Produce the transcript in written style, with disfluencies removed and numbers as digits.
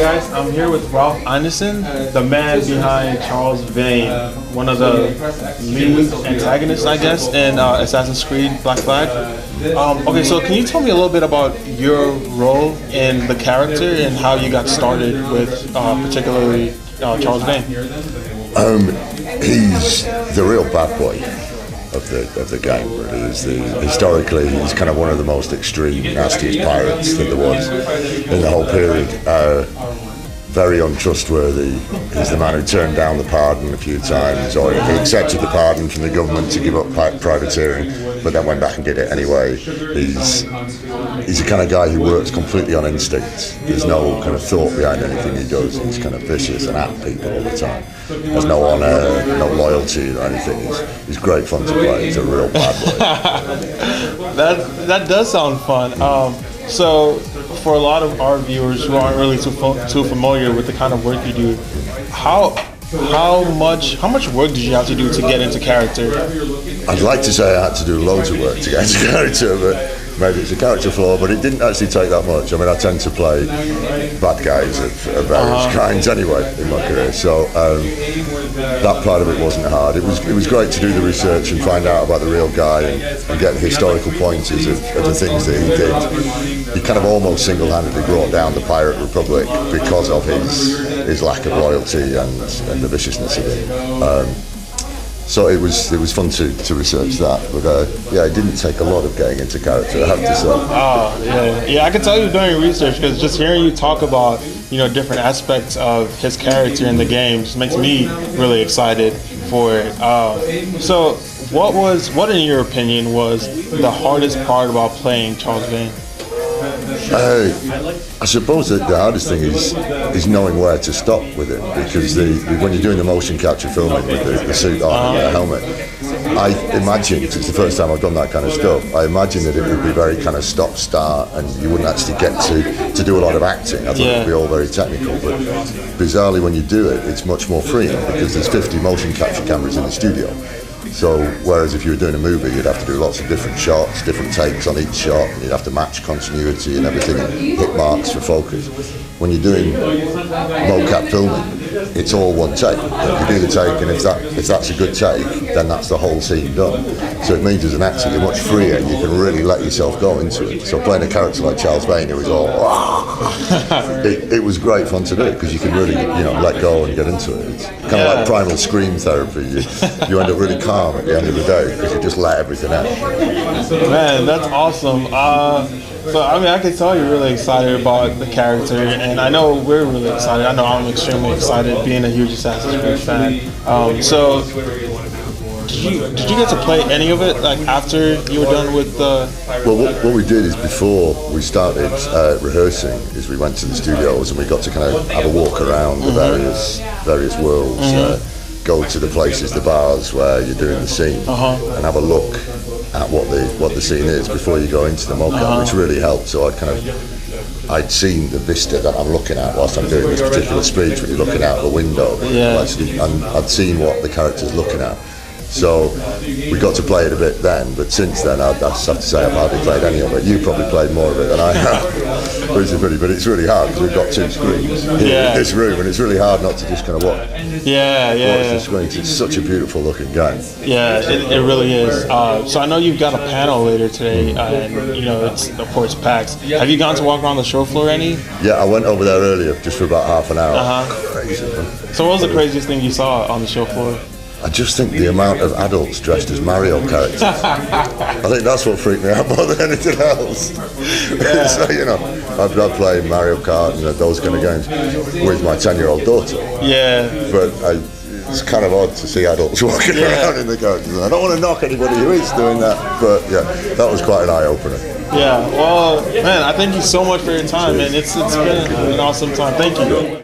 guys, I'm here with Ralph Ineson, the man behind Charles Vane, one of the lead antagonists, I guess, in Assassin's Creed Black Flag. Okay, so can you tell me a little bit about your role in the character and how you got started with particularly Charles Vane? He's the real bad boy of the game. Really. Historically, he's kind of one of the most extreme, nastiest pirates that there was in the whole period. Very untrustworthy. He's the man who turned down the pardon a few times, or he accepted the pardon from the government to give up privateering, but then went back and did it anyway. He's the kind of guy who works completely on instinct. There's no kind of thought behind anything he does. He's kind of vicious and at people all the time. There's no honour, no loyalty or anything. He's great fun to play. He's a real bad boy. That does sound fun. So, for a lot of our viewers who aren't really too familiar with the kind of work you do, how much work did you have to do to get into character? I'd like to say I had to do loads of work to get into character, but maybe it's a character flaw, but it didn't actually take that much. I mean, I tend to play bad guys of various kinds anyway in my career, so that part of it wasn't hard. It was great to do the research and find out about the real guy and get historical pointers of the things that he did. He kind of almost single-handedly brought down the Pirate Republic because of his lack of loyalty and the viciousness of it. So it was fun to research that, but yeah, it didn't take a lot of getting into character, I have to say. Oh yeah, I can tell you're doing research because just hearing you talk about different aspects of his character in the game just makes me really excited for it. So what in your opinion was the hardest part about playing Charles Vane? I suppose that the hardest thing is knowing where to stop with it, because when you're doing the motion capture filming with the suit on and the helmet, I imagined, it's the first time I've done that kind of stuff, I imagined that it would be very kind of stop-start and you wouldn't actually get to do a lot of acting. I thought it would be all very technical, but bizarrely when you do it, it's much more freeing because there's 50 motion capture cameras in the studio. So, whereas if you were doing a movie, you'd have to do lots of different shots, different takes on each shot, and you'd have to match continuity and everything and hit marks for focus. When you're doing mocap filming, it's all one take. You do the take, and if that's a good take, then that's the whole scene done. So it means as an actor, you're much freer. You can really let yourself go into it. So playing a character like Charles Vane, who was all, it was great fun to do because you can really, let go and get into it. It's kind of like primal scream therapy. You end up really calm at the end of the day because you just let everything out. Man, that's awesome. So I mean, I can tell you're really excited about the character, and I know we're really excited. I know I'm extremely excited, being a huge Assassin's Creed fan. So, did you get to play any of it like after you were done with the? Well, what we did is before we started rehearsing, is we went to the studios and we got to kind of have a walk around the various worlds. Go to the places, the bars where you're doing the scene, and have a look at what the scene is before you go into the mocap, which really helped. So I'd seen the vista that I'm looking at whilst I'm doing this particular speech when you're looking out the window, and I'd seen what the character's looking at. So we got to play it a bit then, but since then I'd have to say I've hardly played any of it. You probably played more of it than I have, but it's really hard because we've got two screens here in this room, and it's really hard not to just kind of watch the screens. It's such a beautiful looking game. Yeah, it really is. So I know you've got a panel later today, and it's of course PAX. Have you gone to walk around the show floor any? Yeah, I went over there earlier just for about half an hour. Crazy. So what was the craziest thing you saw on the show floor? I just think the amount of adults dressed as Mario characters. I think that's what freaked me out more than anything else. So, I've played Mario Kart and those kind of games with my 10-year-old daughter. Yeah. But it's kind of odd to see adults walking around in the characters. I don't want to knock anybody who is doing that, but yeah, that was quite an eye-opener. Yeah, well, man, I thank you so much for your time, man. It's been an awesome time. Thank you.